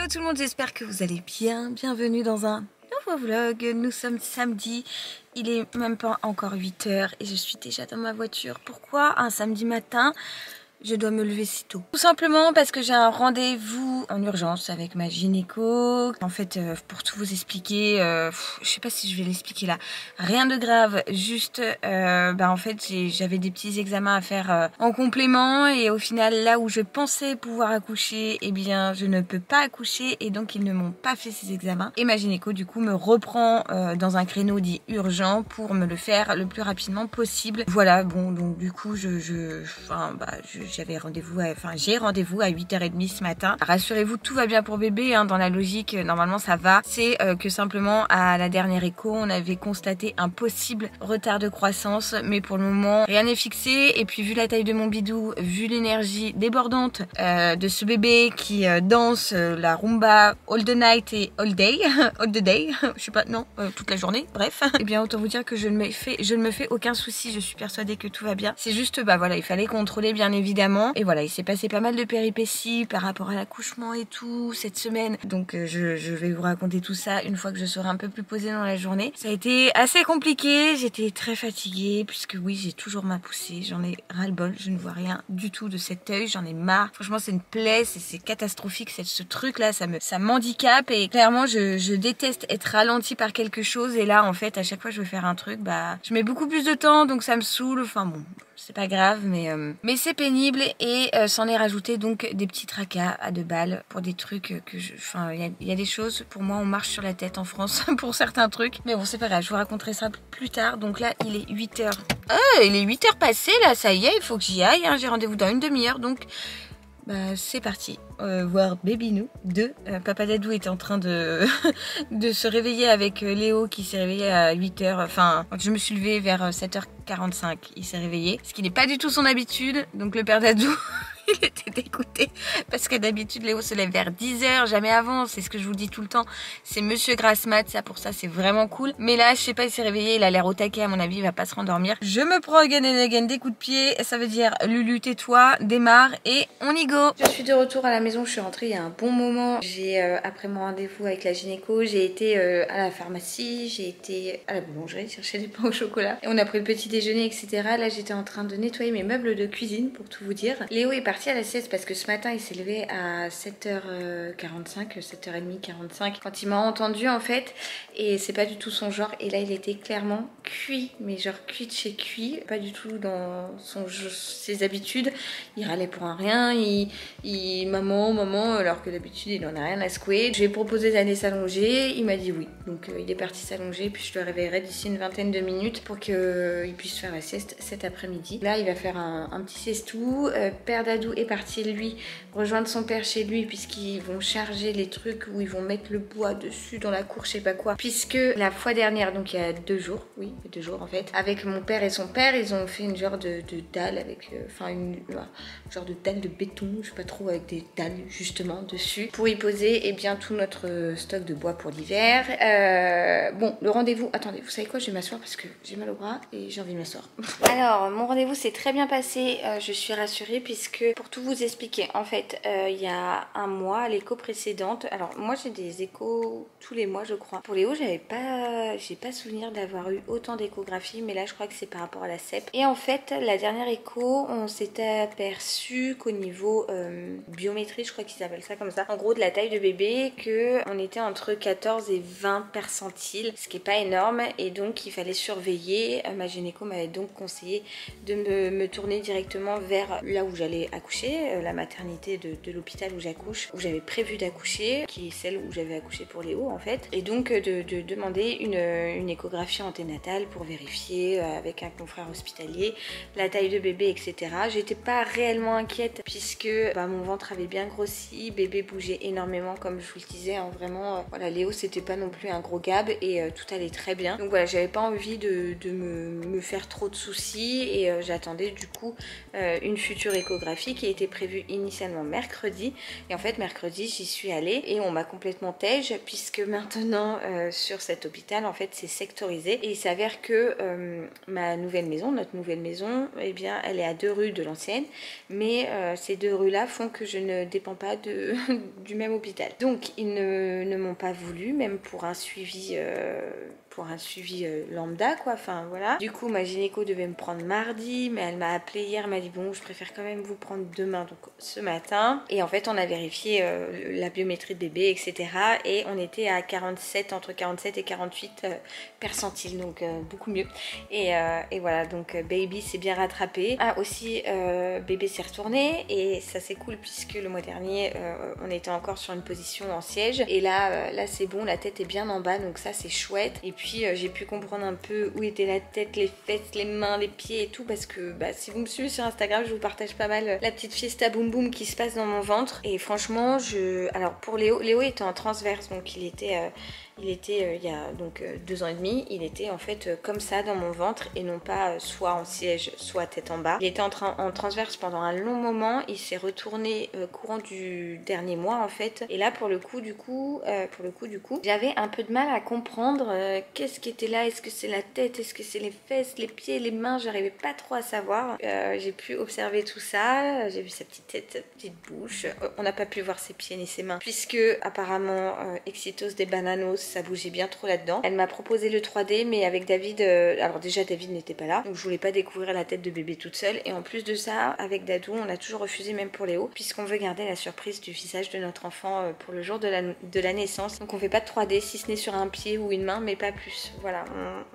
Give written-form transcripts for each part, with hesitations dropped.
Hello tout le monde, j'espère que vous allez bien. Bienvenue dans un nouveau vlog. Nous sommes samedi, il est même pas encore 8 h et je suis déjà dans ma voiture. Pourquoi un samedi matin je dois me lever si tôt? Tout simplement parce que j'ai un rendez-vous en urgence avec ma gynéco. En fait, pour tout vous expliquer, je sais pas si je vais l'expliquer là. Rien de grave, juste en fait j'avais des petits examens à faire en complément et au final là où je pensais pouvoir accoucher, eh bien je ne peux pas accoucher et donc ils ne m'ont pas fait ces examens. Et ma gynéco du coup me reprend dans un créneau dit urgent pour me le faire le plus rapidement possible. Voilà, bon donc du coup j'ai rendez-vous à 8 h 30 ce matin. Rassurez-vous, tout va bien pour bébé, hein, dans la logique, normalement ça va. C'est que simplement à la dernière écho, on avait constaté un possible retard de croissance, mais pour le moment, rien n'est fixé. Et puis vu la taille de mon bidou, vu l'énergie débordante de ce bébé qui danse la rumba all the night et all day, all the day, je sais pas, non, toute la journée, bref. Et bien autant vous dire que je ne me fais aucun souci, je suis persuadée que tout va bien. C'est juste, voilà, il fallait contrôler bien évidemment. Et voilà, il s'est passé pas mal de péripéties par rapport à l'accouchement et tout cette semaine. Donc je vais vous raconter tout ça une fois que je serai un peu plus posée dans la journée. Ça a été assez compliqué, j'étais très fatiguée puisque oui, j'ai toujours ma poussée, j'en ai ras-le-bol, je ne vois rien du tout de cet œil, j'en ai marre. Franchement, c'est une plaie, c'est catastrophique, ce truc là, ça m'handicape et clairement je déteste être ralentie par quelque chose et là en fait à chaque fois que je veux faire un truc, je mets beaucoup plus de temps donc ça me saoule, enfin bon, c'est pas grave mais c'est pénible et s'en est rajouté donc des petits tracas à 2 balles pour des trucs que il y a des choses, pour moi on marche sur la tête en France pour certains trucs, mais bon c'est pas grave, je vous raconterai ça plus tard. Donc là il est 8 h. Il est 8 h passées là, ça y est, il faut que j'y aille, hein. J'ai rendez-vous dans une demi-heure donc c'est parti, voir Baby Nou 2. Papa Dadou est en train de, de se réveiller avec Léo qui s'est réveillé à 8 h. Enfin, je me suis levée vers 7 h 45. Il s'est réveillé, ce qui n'est pas du tout son habitude. Donc le père Dadou, il était dégoûté parce que d'habitude Léo se lève vers 10 h, jamais avant. C'est ce que je vous dis tout le temps. C'est Monsieur Grassmat, ça pour ça c'est vraiment cool. Mais là, je sais pas, il s'est réveillé, il a l'air au taquet, à mon avis, il va pas se rendormir. Je me prends again and again des coups de pied. Ça veut dire Lulu, tais-toi, démarre et on y go. Je suis de retour à la maison, je suis rentrée il y a un bon moment. J'ai après mon rendez-vous avec la gynéco, j'ai été à la pharmacie, j'ai été à la boulangerie chercher des pains au chocolat. Et on a pris le petit déjeuner, etc. Là, j'étais en train de nettoyer mes meubles de cuisine pour tout vous dire. Léo est parti à la sieste parce que ce matin il s'est levé à 7 h 45, 7 h 30, 45 quand il m'a entendu en fait, et c'est pas du tout son genre. Et là il était clairement cuit, mais genre cuit de chez cuit, pas du tout dans ses habitudes. Il râlait pour un rien, il maman alors que d'habitude il en a rien à secouer. Je lui ai proposé d'aller s'allonger, il m'a dit oui, donc il est parti s'allonger, puis je le réveillerai d'ici une vingtaine de minutes pour qu'il puisse faire la sieste cet après-midi. Là il va faire un petit siestou. Père Dadou est parti lui rejoindre son père chez lui puisqu'ils vont charger les trucs où ils vont mettre le bois dessus dans la cour, je sais pas quoi, puisque la fois dernière, donc il y a 2 jours, oui il y a 2 jours en fait, avec mon père et son père, ils ont fait une genre de dalle avec une genre de dalle de béton, je sais pas trop, avec des dalles justement dessus pour y poser bien tout notre stock de bois pour l'hiver. Bon, le rendez-vous, attendez, vous savez quoi, je vais m'asseoir parce que j'ai mal au bras et j'ai envie de m'asseoir. Alors mon rendez-vous s'est très bien passé, je suis rassurée puisque pour tout vous expliquer, en fait il y a un mois, l'écho précédente, alors moi j'ai des échos tous les mois je crois. Pour Léo j'ai pas souvenir d'avoir eu autant d'échographies, mais là je crois que c'est par rapport à la CEP. Et en fait la dernière écho, on s'était aperçu qu'au niveau biométrie, je crois qu'ils appellent ça comme ça, en gros de la taille de bébé, que on était entre 14 et 20 percentiles, ce qui est pas énorme, et donc il fallait surveiller. Ma gynéco m'avait donc conseillé de me tourner directement vers là où j'allais accoucher, la maternité de l'hôpital où j'accouche, où j'avais prévu d'accoucher, qui est celle où j'avais accouché pour Léo en fait, et donc de demander une échographie anténatale pour vérifier avec un confrère hospitalier la taille de bébé, etc. J'étais pas réellement inquiète puisque mon ventre avait bien grossi, bébé bougeait énormément comme je vous le disais, hein, vraiment voilà, Léo c'était pas non plus un gros gab et tout allait très bien. Donc voilà, j'avais pas envie de me faire trop de soucis et j'attendais du coup une future échographie échographie qui était prévue initialement mercredi. Et en fait mercredi j'y suis allée et on m'a complètement tège puisque maintenant sur cet hôpital en fait c'est sectorisé. Et il s'avère que ma nouvelle maison, notre nouvelle maison, eh bien elle est à 2 rues de l'ancienne. Mais ces 2 rues là font que je ne dépends pas du même hôpital. Donc ils ne m'ont pas voulu, même pour un suivi lambda quoi, enfin voilà. Du coup ma gynéco devait me prendre mardi, mais elle m'a appelé hier, elle m'a dit bon je préfère quand même vous prendre demain, donc ce matin. Et en fait on a vérifié la biométrie de bébé, etc. Et on était à 47, entre 47 et 48 percentiles, donc beaucoup mieux. Et voilà, donc baby s'est bien rattrapé. Ah aussi bébé s'est retourné et ça c'est cool puisque le mois dernier on était encore sur une position en siège. Et là c'est bon, la tête est bien en bas, donc ça c'est chouette. Et puis j'ai pu comprendre un peu où était la tête, les fesses, les mains, les pieds et tout, parce que si vous me suivez sur Instagram, je vous partage pas mal la petite fiesta boum boum qui se passe dans mon ventre. Et franchement alors pour Léo était en transverse, donc il était il y a donc 2 ans et demi, il était en fait comme ça dans mon ventre et non pas soit en siège, soit tête en bas. Il était en transverse pendant un long moment, il s'est retourné courant du dernier mois en fait. Et là pour le coup du coup, j'avais un peu de mal à comprendre qu'est-ce qui était là, est-ce que c'est la tête, est-ce que c'est les fesses, les pieds, les mains, j'arrivais pas trop à savoir. J'ai pu observer tout ça, j'ai vu sa petite tête, sa petite bouche. On n'a pas pu voir ses pieds ni ses mains puisque apparemment Exitos des Bananos, ça bougeait bien trop là-dedans. Elle m'a proposé le 3D, mais avec David, alors déjà David n'était pas là, donc je voulais pas découvrir la tête de bébé toute seule. Et en plus de ça, avec Dadou, on a toujours refusé, même pour Léo, puisqu'on veut garder la surprise du visage de notre enfant pour le jour de la naissance. Donc on fait pas de 3D, si ce n'est sur un pied ou une main, mais pas plus. Voilà,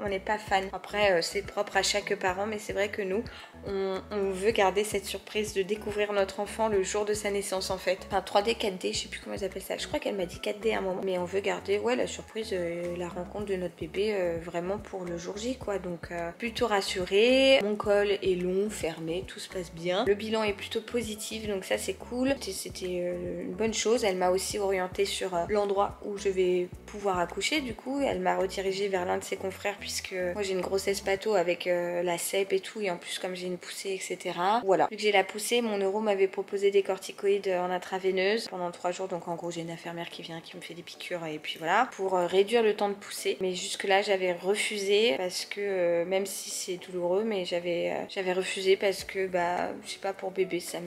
on n'est pas fan. Après, c'est propre à chaque parent, mais c'est vrai que nous, on veut garder cette surprise de découvrir notre enfant le jour de sa naissance en fait. Enfin 3D, 4D, je sais plus comment ils appellent ça. Je crois qu'elle m'a dit 4D à un moment. Mais on veut garder la surprise, la rencontre de notre bébé vraiment pour le jour J quoi. Donc plutôt rassurée. Mon col est long, fermé, tout se passe bien. Le bilan est plutôt positif, donc ça c'est cool. C'était une bonne chose. Elle m'a aussi orientée sur l'endroit où je vais pouvoir accoucher. Du coup elle m'a redirigée vers l'un de ses confrères puisque moi j'ai une grossesse patho avec la CEP et tout, et en plus comme j'ai une poussée etc. Voilà, vu que j'ai la poussée, mon neuro m'avait proposé des corticoïdes en intraveineuse pendant 3 jours. Donc en gros j'ai une infirmière qui vient, qui me fait des piqûres et puis voilà, pour réduire le temps de poussée. Mais jusque là j'avais refusé parce que même si c'est douloureux, mais j'avais refusé parce que je sais pas, pour bébé ça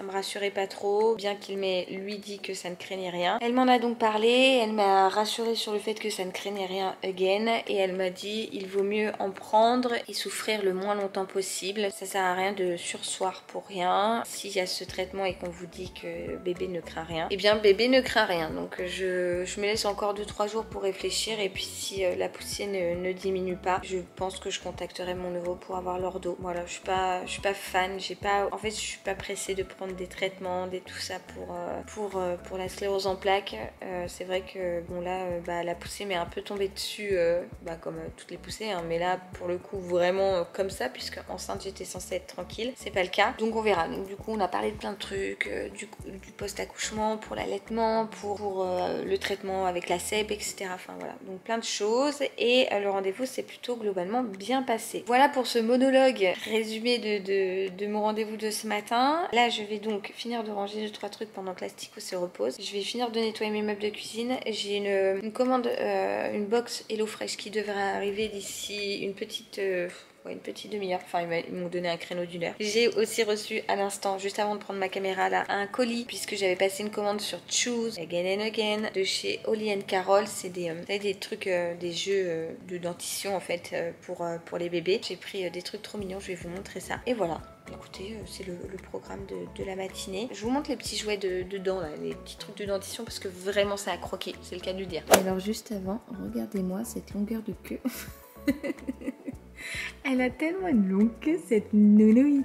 me rassurait pas trop, bien qu'il m'ait lui dit que ça ne craignait rien. Elle m'en a donc parlé, elle m'a rassurée sur le fait que ça ne craignait rien again, et elle m'a dit il vaut mieux en prendre et souffrir le moins longtemps possible. Ça sert à rien de surseoir pour rien. S'il y a ce traitement et qu'on vous dit que bébé ne craint rien, eh bien bébé ne craint rien. Donc je me laisse encore 2-3 jours pour réfléchir, et puis si la poussée ne diminue pas, je pense que je contacterai mon neuro pour avoir l'ordo. Voilà, je suis pas fan, en fait je suis pas pressée de prendre des traitements, tout ça pour la sclérose en plaques. C'est vrai que bon là la poussée m'est un peu tombée dessus comme toutes les poussées hein, mais là pour le coup vraiment comme ça, puisque enceinte j'étais censée être tranquille, c'est pas le cas, donc on verra. Donc du coup on a parlé de plein de trucs, du post-accouchement, pour l'allaitement, pour le traitement avec la CEP, etc. Enfin voilà, donc plein de choses, et le rendez-vous s'est plutôt globalement bien passé. Voilà pour ce monologue résumé de mon rendez-vous de ce matin. Là je vais donc finir de ranger 2-3 trucs pendant que l'Astico se repose. Je vais finir de nettoyer mes meubles de cuisine. J'ai une commande, une box HelloFresh qui devrait arriver d'ici une petite demi-heure. Enfin ils m'ont donné un créneau d'1 heure. J'ai aussi reçu à l'instant, juste avant de prendre ma caméra là, un colis, puisque j'avais passé une commande sur Choose Again and Again de chez Holly & Carol. C'est des trucs, des jeux de dentition en fait pour les bébés. J'ai pris des trucs trop mignons, je vais vous montrer ça. Et voilà. Écoutez, c'est le programme de la matinée. Je vous montre les petits jouets dedans, là, les petits trucs de dentition, parce que vraiment ça a croqué, c'est le cas de le dire. Et alors juste avant, regardez-moi cette longueur de queue. Elle a tellement une longue queue, cette nounouille.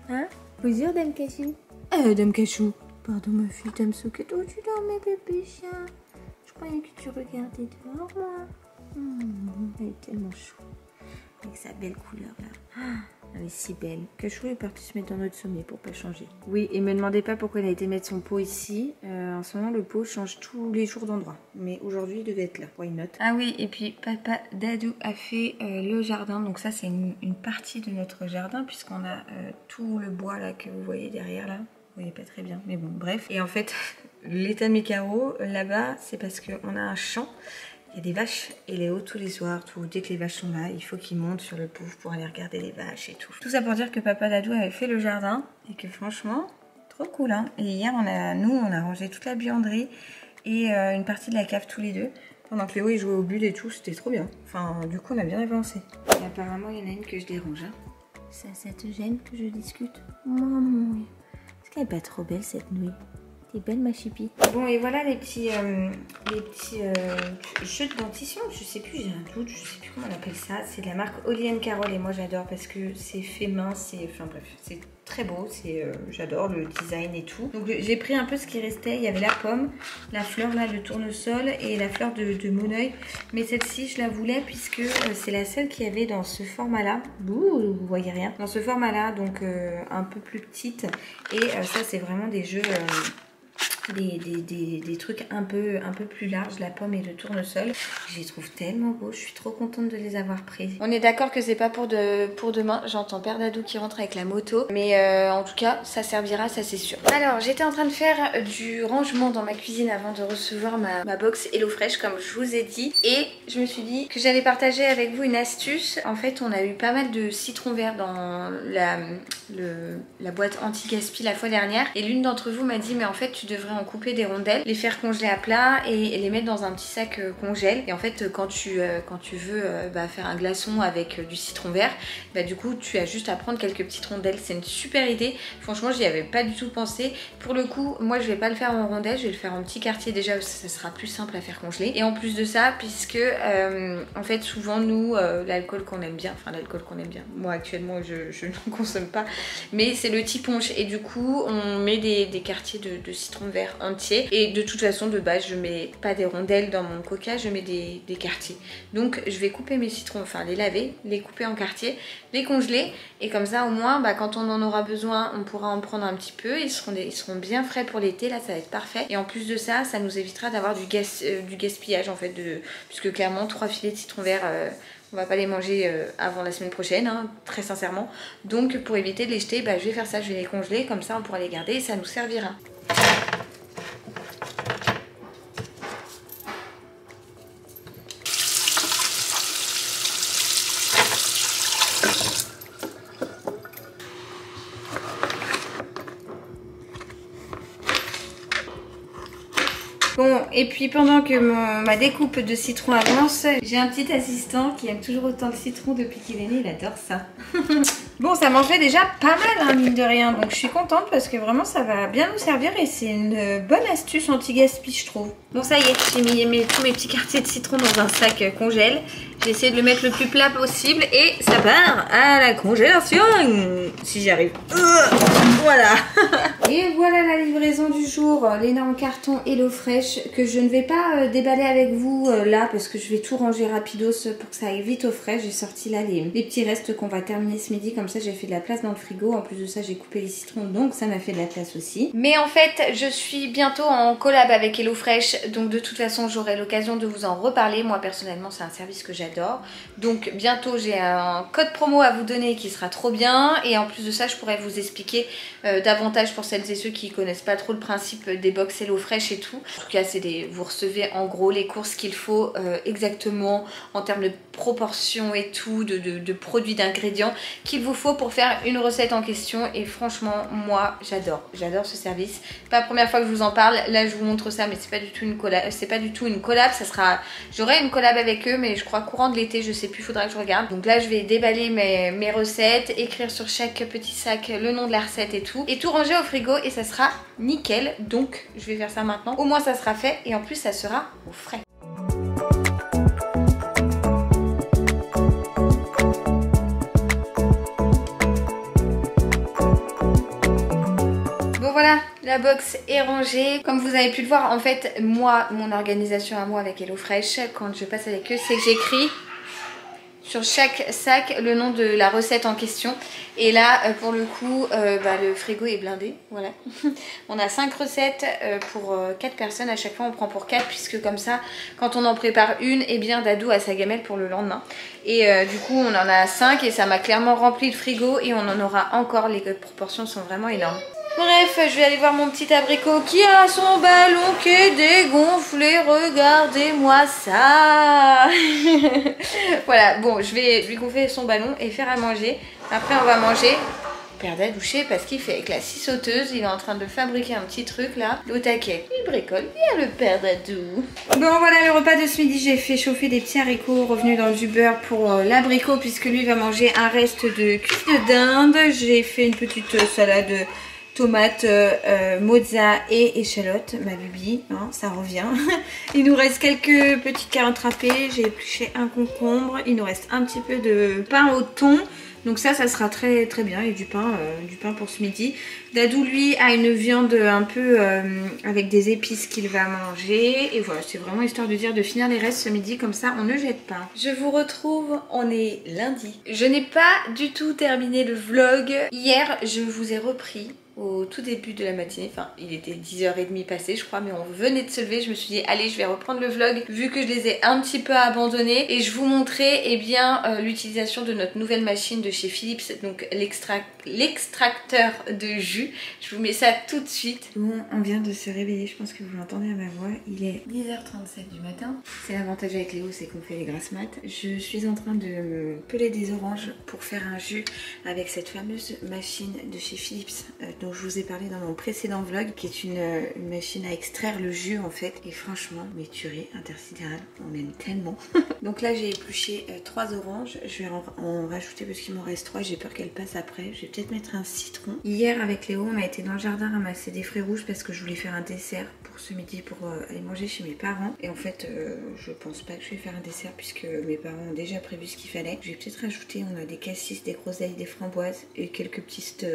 Hein? Bonjour Dame Cachou. Dame Cachou. Pardon ma fille, Dame Souquette. Oh tu dormais bébé chien. Je croyais que tu regardais dehors moi. Elle est tellement chou. Avec sa belle couleur là. Elle est si belle. Cachou est parti se mettre dans notre sommet pour pas changer. Oui, et me demandez pas pourquoi elle a été mettre son pot ici. En ce moment, le pot change tous les jours d'endroit. Mais aujourd'hui, il devait être là. Why not? Ah oui, et puis papa Dadou a fait le jardin. Donc ça, c'est une partie de notre jardin puisqu'on a tout le bois là que vous voyez derrière là. Vous voyez pas très bien, mais bon, bref. Et en fait, l'état de mes carreaux là-bas, c'est parce qu'on a un champ. Il y a des vaches et Léo tous les soirs, dès que les vaches sont là, il faut qu'il monte sur le pouf pour aller regarder les vaches et tout. Tout ça pour dire que papa Dadou avait fait le jardin et que franchement, trop cool hein. Et hier, on a rangé toute la buanderie et une partie de la cave tous les deux. Pendant que Léo il jouait aux bulles et tout, c'était trop bien. Enfin, du coup, on a bien avancé. Et apparemment, il y en a une que je dérange. Hein. Ça te gêne que je discute? Maman, est-ce qu'elle est pas trop belle cette nuit? T'es belle ma chipie. Bon et voilà les petits jeux de dentition. Je sais plus, j'ai un doute, je sais plus comment on appelle ça. C'est de la marque Holly & Carol et moi j'adore parce que c'est fait main, enfin bref, c'est très beau, j'adore le design et tout. Donc j'ai pris un peu ce qui restait. Il y avait la pomme, la fleur là, le tournesol et la fleur de Moneuil. Mais celle-ci je la voulais puisque c'est la seule qu'il y avait dans ce format là. Vous voyez rien. Dans ce format là, donc un peu plus petite. Et ça c'est vraiment des jeux... Des trucs un peu plus larges, la pomme et le tournesol. Je les trouve tellement beaux, je suis trop contente de les avoir pris. On est d'accord que c'est pas pour demain. J'entends Père Dadou qui rentre avec la moto, mais en tout cas ça servira, ça c'est sûr. Alors j'étais en train de faire du rangement dans ma cuisine avant de recevoir ma box HelloFresh comme je vous ai dit, et je me suis dit que j'allais partager avec vous une astuce. En fait on a eu pas mal de citrons verts dans la boîte anti-gaspi la fois dernière, et l'une d'entre vous m'a dit mais en fait tu devrais en couper des rondelles, les faire congeler à plat et les mettre dans un petit sac congèle. Et en fait quand tu veux faire un glaçon avec du citron vert, du coup tu as juste à prendre quelques petites rondelles. C'est une super idée, franchement j'y avais pas du tout pensé. Pour le coup moi je vais pas le faire en rondelles, je vais le faire en petit quartier déjà, ça sera plus simple à faire congeler. Et en plus de ça, puisque en fait souvent nous l'alcool qu'on aime bien, moi actuellement je ne consomme pas, mais c'est le tiponche, et du coup on met des quartiers de citron vert entier, et de toute façon de base je mets pas des rondelles dans mon coca, je mets des quartiers. Donc je vais couper mes citrons, enfin les laver, les couper en quartiers, les congeler, et comme ça au moins quand on en aura besoin on pourra en prendre un petit peu. Ils seront bien frais pour l'été, là ça va être parfait. Et en plus de ça, ça nous évitera d'avoir du gaspillage en fait, puisque clairement 3 filets de citron vert on va pas les manger avant la semaine prochaine, hein, très sincèrement. Donc pour éviter de les jeter, je vais faire ça, je vais les congeler, comme ça on pourra les garder et ça nous servira. Bon, et puis pendant que ma découpe de citron avance, j'ai un petit assistant qui aime toujours autant le citron depuis qu'il est né, il adore ça. Bon, ça mangeait déjà pas mal, hein, mine de rien, donc je suis contente parce que vraiment ça va bien nous servir et c'est une bonne astuce anti-gaspi, je trouve. Bon, ça y est, j'ai mis tous mes petits quartiers de citron dans un sac congèle. J'ai essayé de le mettre le plus plat possible et ça part à la congélation, si j'y arrive. Voilà. Et voilà la livraison du jour, l'énorme carton HelloFresh que je ne vais pas déballer avec vous là parce que je vais tout ranger rapidos pour que ça aille vite au frais. J'ai sorti là les petits restes qu'on va terminer ce midi, comme ça j'ai fait de la place dans le frigo. En plus de ça j'ai coupé les citrons, donc ça m'a fait de la place aussi. Mais en fait je suis bientôt en collab avec HelloFresh, donc de toute façon j'aurai l'occasion de vous en reparler. Moi personnellement c'est un service que j'adore, donc bientôt j'ai un code promo à vous donner qui sera trop bien, et en plus de ça je pourrais vous expliquer davantage pour celles et ceux qui connaissent pas trop le principe des box HelloFresh et tout. En tout cas vous recevez en gros les courses qu'il faut exactement en termes de proportions et tout, de produits, d'ingrédients qu'il vous faut pour faire une recette en question. Et franchement moi j'adore ce service. C'est pas la première fois que je vous en parle, là je vous montre ça, mais c'est pas du tout une collab, ça sera, j'aurai une collab avec eux mais je crois courant de l'été, je sais plus, faudra que je regarde. Donc là je vais déballer mes recettes, écrire sur chaque petit sac le nom de la recette et tout ranger au frigo, et ça sera nickel. Donc je vais faire ça maintenant, au moins ça sera fait et en plus ça sera au frais. Bon voilà, la box est rangée. Comme vous avez pu le voir, en fait mon organisation à moi avec HelloFresh quand je passe avec eux, c'est que j'écris sur chaque sac le nom de la recette en question. Et là pour le coup le frigo est blindé, voilà. On a 5 recettes pour 4 personnes, à chaque fois on prend pour 4 puisque comme ça quand on en prépare une, et bien Dadou a sa gamelle pour le lendemain. Et du coup on en a 5 et ça m'a clairement rempli le frigo et on en aura encore, les proportions sont vraiment énormes. Bref, je vais aller voir mon petit abricot qui a son ballon qui est dégonflé. Regardez-moi ça. Voilà, bon, je vais lui gonfler son ballon et faire à manger. Après, on va manger. Père Dadouché, parce qu'il fait avec la scie sauteuse. Il est en train de fabriquer un petit truc là. Au taquet. Il bricole bien le Père Dadou. Bon, voilà le repas de ce midi. J'ai fait chauffer des petits haricots revenus dans du beurre pour l'abricot, puisque lui va manger un reste de cuisse de dinde. J'ai fait une petite salade tomates, mozza et échalote, ma bibi, hein, ça revient. Il nous reste quelques petites carottes râpées, j'ai épluché un concombre, il nous reste un petit peu de pain au thon. Donc ça sera très très bien, et du pain pour ce midi. Dadou lui a une viande un peu avec des épices qu'il va manger. Et voilà, c'est vraiment histoire de dire de finir les restes ce midi, comme ça on ne jette pas. Je vous retrouve, on est lundi. Je n'ai pas du tout terminé le vlog. Hier je vous ai repris au tout début de la matinée, enfin il était 10h30 passé je crois, mais on venait de se lever. Je me suis dit allez, je vais reprendre le vlog vu que je les ai un petit peu abandonnés, et je vous montrais l'utilisation de notre nouvelle machine de chez Philips, donc l'extracteur de jus. Je vous mets ça tout de suite. Bon, on vient de se réveiller, je pense que vous l'entendez à ma voix, il est 10h37 du matin. C'est l'avantage avec Léo, c'est qu'on fait les grasses mat. Je suis en train de peler des oranges pour faire un jus avec cette fameuse machine de chez Philips dont je vous ai parlé dans mon précédent vlog, qui est une machine à extraire le jus en fait. Et franchement, mes tueries intersidérales, on aime tellement. Donc là j'ai épluché 3 oranges, je vais en rajouter parce qu'il m'en reste 3, j'ai peur qu'elles passent après. Je vais peut-être mettre un citron. Hier avec Léo on a été dans le jardin ramasser des fruits rouges parce que je voulais faire un dessert pour ce midi pour aller manger chez mes parents. Et en fait je pense pas que je vais faire un dessert puisque mes parents ont déjà prévu ce qu'il fallait. Je vais peut-être rajouter, on a des cassis, des groseilles, des framboises et quelques petites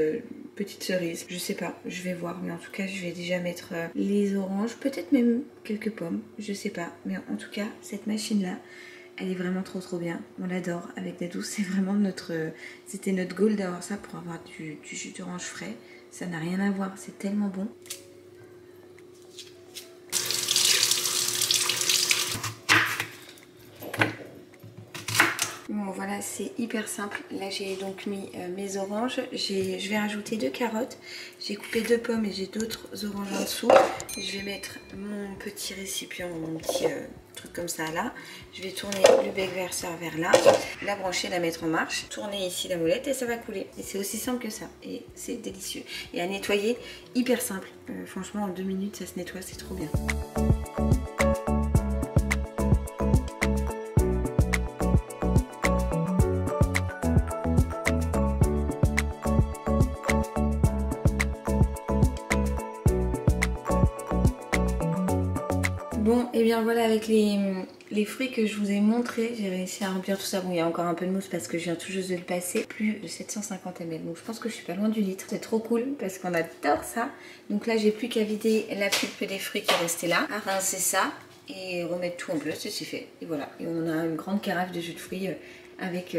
cerises. Je sais pas, je vais voir, mais en tout cas je vais déjà mettre les oranges, peut-être même quelques pommes, je sais pas. Mais en tout cas cette machine là, elle est vraiment trop bien. On l'adore avec Dadou, c'est vraiment c'était notre goal d'avoir ça pour avoir du jus d'orange frais. Ça n'a rien à voir, c'est tellement bon. Bon voilà, c'est hyper simple. Là j'ai donc mis mes oranges. Je vais rajouter 2 carottes. J'ai coupé 2 pommes et j'ai d'autres oranges en dessous. Je vais mettre mon petit récipient, mon petit truc comme ça là. Je vais tourner le bec verseur vers là, la brancher, la mettre en marche, tourner ici la molette et ça va couler. Et c'est aussi simple que ça. Et c'est délicieux. Et à nettoyer, hyper simple. Franchement en 2 minutes ça se nettoie, c'est trop bien. Bon, et bien voilà, avec les fruits que je vous ai montrés, j'ai réussi à remplir tout ça. Bon, il y a encore un peu de mousse parce que je viens tout juste de le passer. Plus de 750 ml, donc je pense que je suis pas loin du litre. C'est trop cool parce qu'on adore ça. Donc là, j'ai plus qu'à vider la pulpe des fruits qui est restée là, à rincer ça et remettre tout en bleu, c'est fait. Et voilà, et on a une grande carafe de jus de fruits avec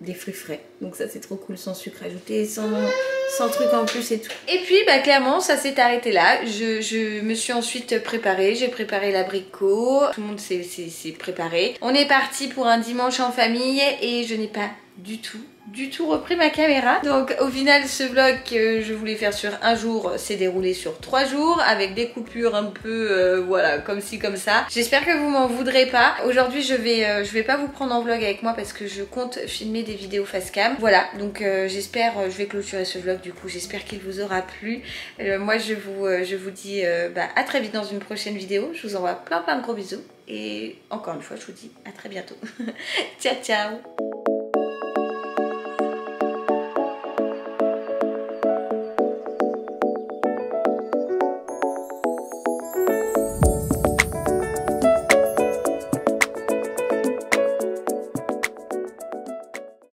des fruits frais. Donc ça, c'est trop cool, sans sucre ajouté, sans truc en plus et tout. Et puis bah clairement ça s'est arrêté là. Je me suis ensuite préparée, j'ai préparé l'abricot, tout le monde s'est préparé. On est parti pour un dimanche en famille et je n'ai pas du tout repris ma caméra. Donc au final ce vlog que je voulais faire sur un jour s'est déroulé sur 3 jours avec des coupures un peu voilà, comme ci comme ça. J'espère que vous m'en voudrez pas. Aujourd'hui je vais pas vous prendre en vlog avec moi parce que je compte filmer des vidéos face cam. Voilà, donc j'espère, je vais clôturer ce vlog du coup, j'espère qu'il vous aura plu. Moi je vous dis à très vite dans une prochaine vidéo. Je vous envoie plein de gros bisous et encore une fois je vous dis à très bientôt. Ciao ciao.